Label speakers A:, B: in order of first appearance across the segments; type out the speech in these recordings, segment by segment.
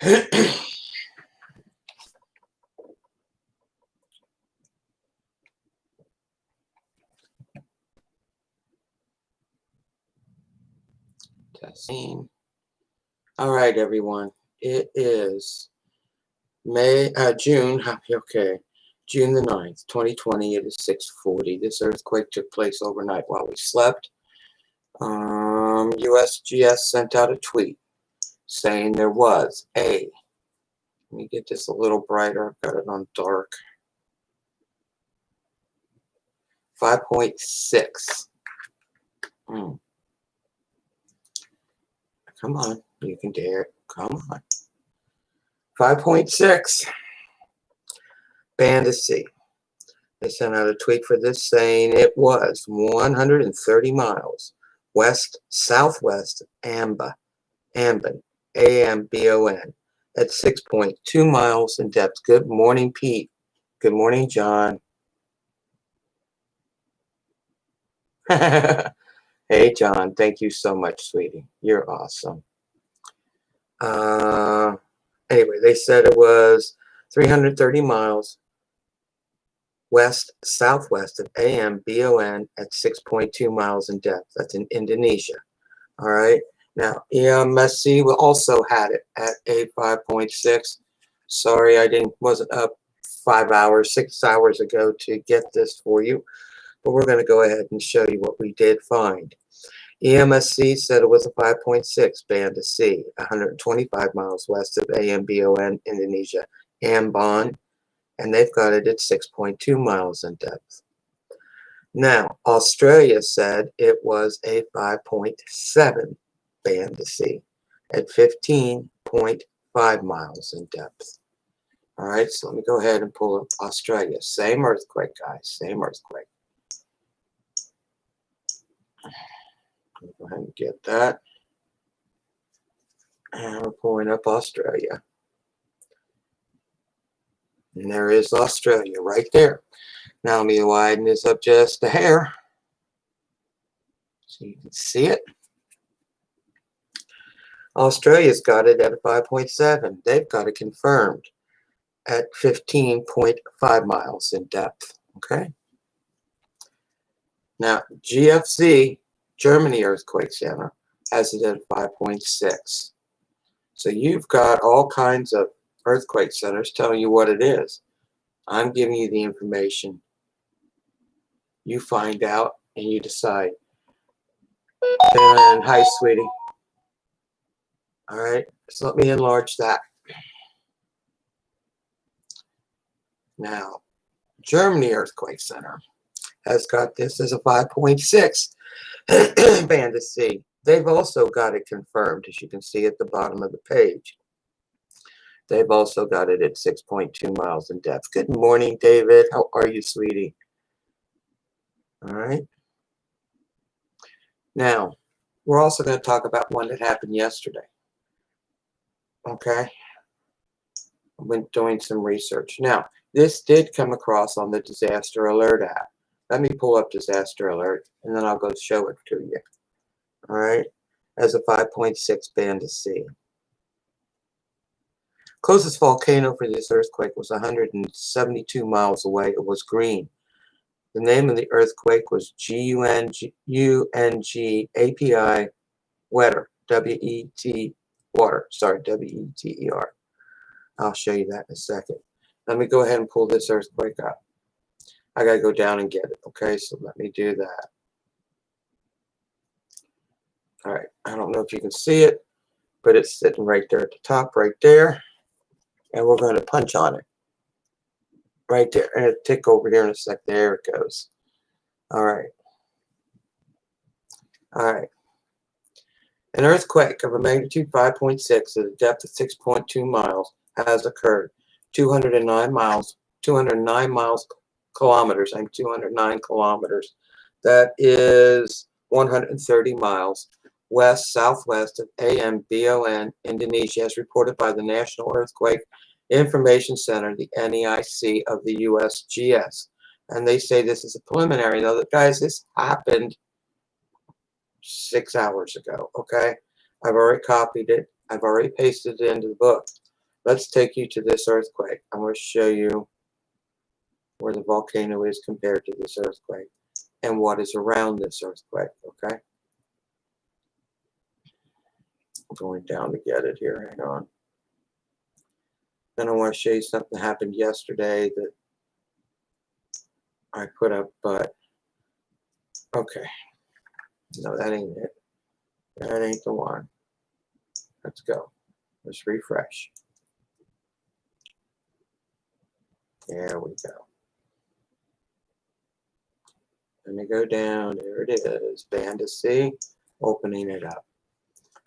A: Testing. All right, everyone. It is June. Okay, June the 9th, 2020. It is 6:40. This earthquake took place overnight while we slept. USGS sent out a tweet saying there was a. Let me get this a little brighter. I've got it on dark. 5.6. Come on, you can dare it. Come on. 5.6. Banda Sea. They sent out a tweet for this saying it was 130 miles southwest of Ambon, Ambon, at 6.2 miles in depth. Good morning, Pete. Good morning, John. Hey, John. Thank you so much, sweetie. You're awesome. Anyway, they said it was 330 miles southwest of Ambon at 6.2 miles in depth. That's in Indonesia. All right. Now, EMSC also had it at a 5.6. Sorry, I wasn't up 6 hours ago to get this for you. But we're going to go ahead and show you what we did find. EMSC said it was a 5.6 Banda Sea, 125 miles west of Ambon, Indonesia, Ambon, and they've got it at 6.2 miles in depth. Now, Australia said it was a 5.7 Banda Sea at 15.5 miles in depth. All right, so let me go ahead and pull up Australia. Same earthquake, guys, same earthquake. Go ahead and get that. And we're pulling up Australia. And there is Australia right there. Now let me widen this up just a hair so you can see it. Australia's got it at a 5.7. They've got it confirmed at 15.5 miles in depth. Okay. Now, GFC, Germany Earthquake Center, has it at 5.6. So you've got all kinds of earthquake centers telling you what it is. I'm giving you the information. You find out and you decide. And hi, sweetie. All right, so let me enlarge that. Now, Germany Earthquake Center has got this as a 5.6 Banda Sea. They've also got it confirmed, as you can see at the bottom of the page. They've also got it at 6.2 miles in depth. Good morning, David. How are you, sweetie? All right. Now, we're also going to talk about one that happened yesterday. Okay. I've been doing some research. Now, this did come across on the Disaster Alert app. Let me pull up Disaster Alert, and then I'll go show it to you. All right. As a 5.6 Banda Sea. Closest volcano for this earthquake was 172 miles away. It was green. The name of the earthquake was Gunung Api Wetar, W-E-T water. Sorry, W-E-T-E-R. I'll show you that in a second. Let me go ahead and pull this earthquake up. I got to go down and get it. Okay, so let me do that. All right, I don't know if you can see it, but it's sitting right there at the top, right there. And we're going to punch on it. Right there. And it'll tick over here in a sec. There it goes. All right. All right. An earthquake of a magnitude 5.6 at a depth of 6.2 miles has occurred. 209 kilometers. I'm 209 kilometers. That is 130 miles southwest of Ambon, Indonesia, as reported by the National Earthquake Information Center, the NEIC of the USGS. And they say this is a preliminary. Now, guys, this happened 6 hours ago, okay? I've already copied it. I've already pasted it into the book. let's take you to this earthquake. I'm going to show you where the volcano is compared to this earthquake and what is around this earthquake, okay? I'm going down to get it here, hang on. Then I want to show you something that happened yesterday that I put up, but okay. No, that ain't it. That ain't the one. Let's go. Let's refresh. There we go. Let me go down. There it is. Banda Sea. Opening it up.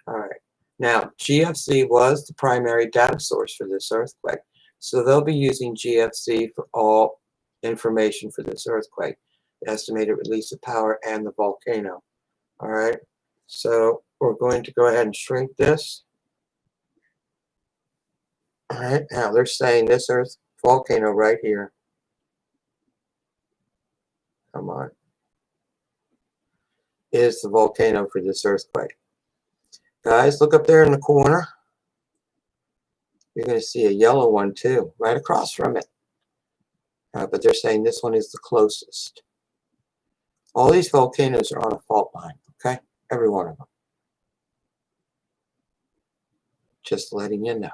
A: All right. Now, GFC was the primary data source for this earthquake. So they'll be using GFC for all information for this earthquake. The estimated release of power and the volcano. All right. So we're going to go ahead and shrink this. All right. Now they're saying this volcano right here. Come on. Is the volcano for this earthquake. Guys, look up there in the corner. You're going to see a yellow one too, right across from it. But they're saying this one is the closest. All these volcanoes are on a fault line, okay? Every one of them. Just letting you know.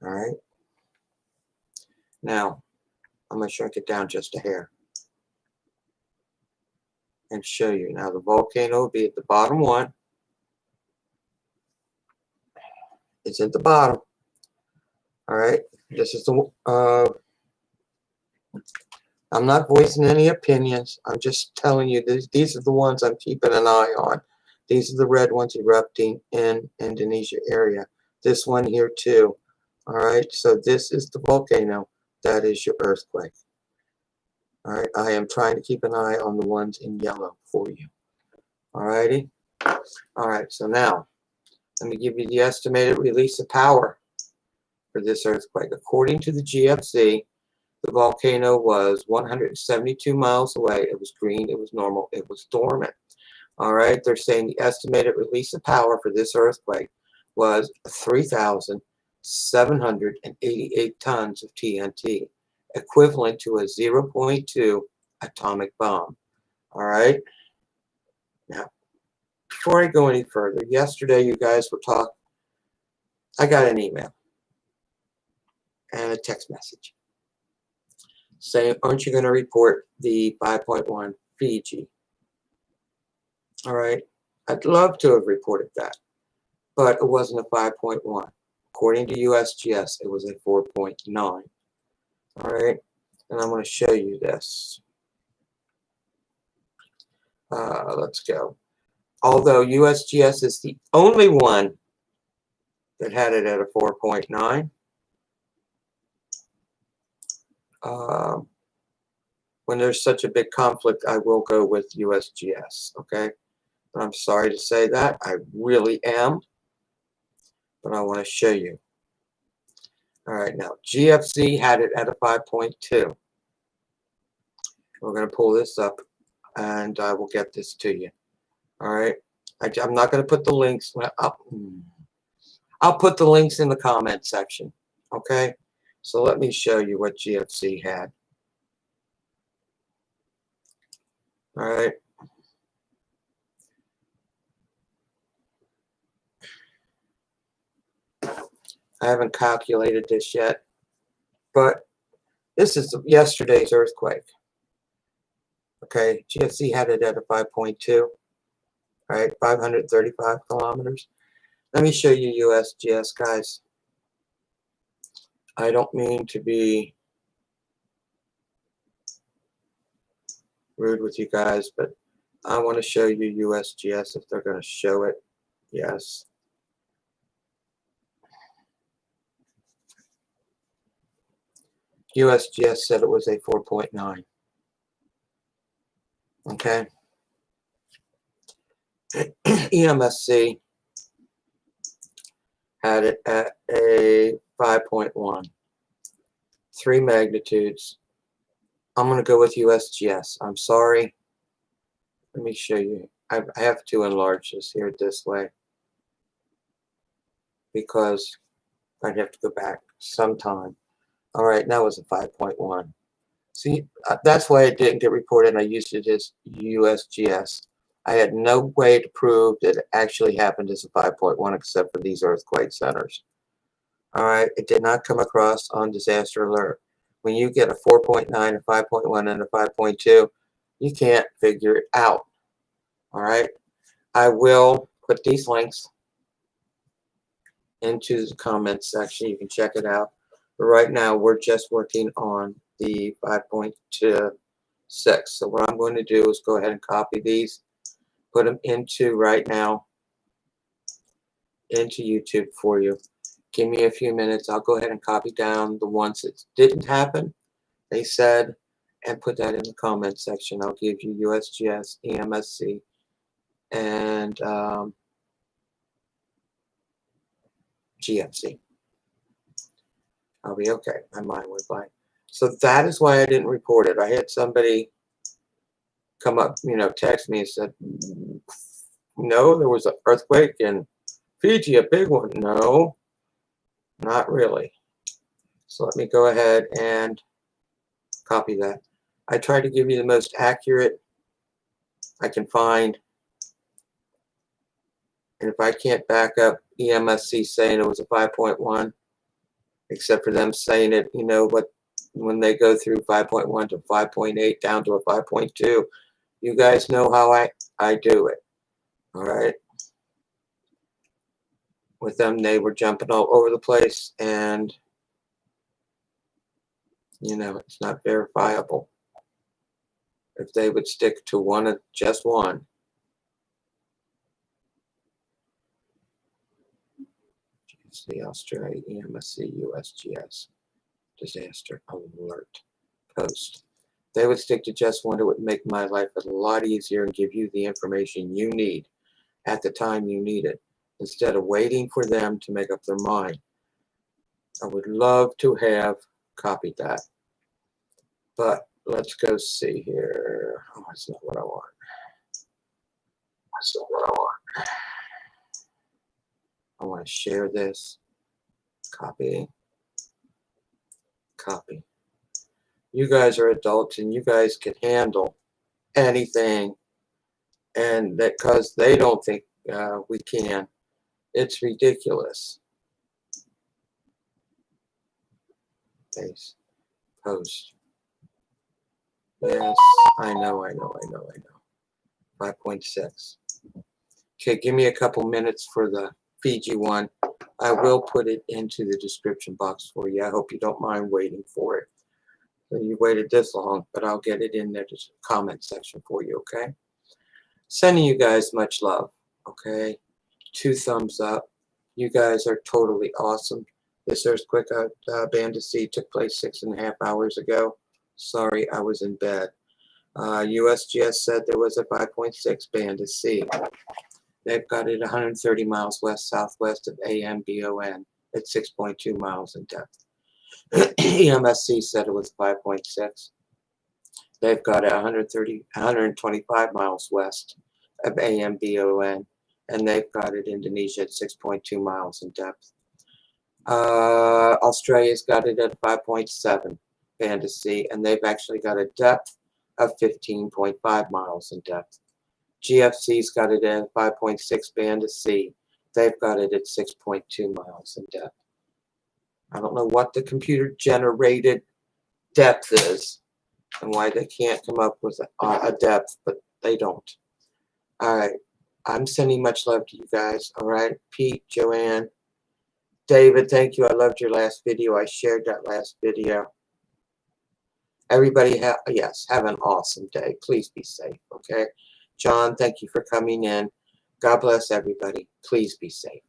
A: All right? Now, I'm going to shrink it down just a hair and show you. Now, the volcano will be at the bottom one. It's at the bottom. All right? This is the... I'm not voicing any opinions. I'm just telling you these are the ones I'm keeping an eye on. These are the red ones erupting in Indonesia area. This one here too. All right, so this is the volcano. That is your earthquake. All right, I am trying to keep an eye on the ones in yellow for you. All righty. All right, so now let me give you the estimated release of power for this earthquake. According to the GFC, the volcano was 172 miles away. It was green. It was normal. It was dormant. All right. They're saying the estimated release of power for this earthquake was 3,788 tons of TNT, equivalent to a 0.2 atomic bomb. All right. Now, before I go any further, yesterday you guys were talking. I got an email and a text message saying, aren't you going to report the 5.1 Fiji? All right. I'd love to have reported that, but it wasn't a 5.1. According to USGS, it was a 4.9. All right. And I'm going to show you this. Let's go. Although USGS is the only one that had it at a 4.9, when there's such a big conflict, I will go with USGS, okay? But I'm sorry to say that. I really am. But I want to show you. All right, now, GFC had it at a 5.2. We're going to pull this up, and I will get this to you. All right? I'm not going to put the links. I'll put the links in the comment section, okay? So let me show you what GFC had. All right. I haven't calculated this yet, but this is yesterday's earthquake. Okay, GFC had it at a 5.2. All right, 535 kilometers. Let me show you USGS, guys. I don't mean to be rude with you guys, but I want to show you USGS if they're going to show it. Yes. USGS said it was a 4.9. Okay. EMSC had it at a 5.1. 3 magnitudes. I'm going to go with USGS. I'm sorry. Let me show you. I have to enlarge this here this way because I'd have to go back sometime. All right, that was a 5.1. See, that's why it didn't get reported. I used it as USGS. I had no way to prove that it actually happened as a 5.1 except for these earthquake centers. All right, it did not come across on disaster alert. When you get a 4.9, a 5.1, and a 5.2, you can't figure it out. All right, I will put these links into the comments section. You can check it out. But right now, we're just working on the 5.6. So what I'm going to do is go ahead and copy these, put them into right now into YouTube for you. Give me a few minutes. I'll go ahead and copy down the ones that didn't happen, they said, and put that in the comment section. I'll give you USGS, EMSC, and GFC. I'll be okay. My mind went blank. So that is why I didn't report it. I had somebody come up, text me and said, no, there was an earthquake in Fiji, a big one. No, not really. So let me go ahead and copy that. I try to give you the most accurate I can find. And if I can't back up EMSC saying it was a 5.1, except for them saying it, when they go through 5.1 to 5.8 down to a 5.2, you guys know how I do it. All right. With them, they were jumping all over the place, and it's not verifiable. If they would stick to just one. GFC, Australia, EMSC, USGS, disaster alert post. They would stick to just one. It would make my life a lot easier and give you the information you need at the time you need it, instead of waiting for them to make up their mind. I would love to have copied that. But let's go see here. Oh, that's not what I want. That's not what I want. I want to share this. Copy. Copy. You guys are adults and you guys can handle anything. And that because they don't think we can. It's ridiculous. Paste. Post. Yes, I know. 5.6. Okay, give me a couple minutes for the Fiji one. I will put it into the description box for you. I hope you don't mind waiting for it. So you waited this long, but I'll get it in the comment section for you, okay? Sending you guys much love, okay? 2 thumbs up. You guys are totally awesome. This earthquake at Banda Sea took place 6.5 hours ago. Sorry, I was in bed. USGS said there was a 5.6 Banda Sea. They've got it 130 miles west-southwest of Ambon at 6.2 miles in depth. EMSC said it was 5.6. They've got it 125 miles west of Ambon, and they've got it Indonesia at 6.2 miles in depth. Australia's got it at 5.7 Banda Sea, and they've actually got a depth of 15.5 miles in depth. GFC's got it at 5.6 Banda Sea. They've got it at 6.2 miles in depth. I don't know what the computer-generated depth is and why they can't come up with a depth, but they don't. All right. I'm sending much love to you guys. All right. Pete, Joanne, David, thank you. I loved your last video. I shared that last video. Everybody, have an awesome day. Please be safe, okay? John, thank you for coming in. God bless everybody. Please be safe.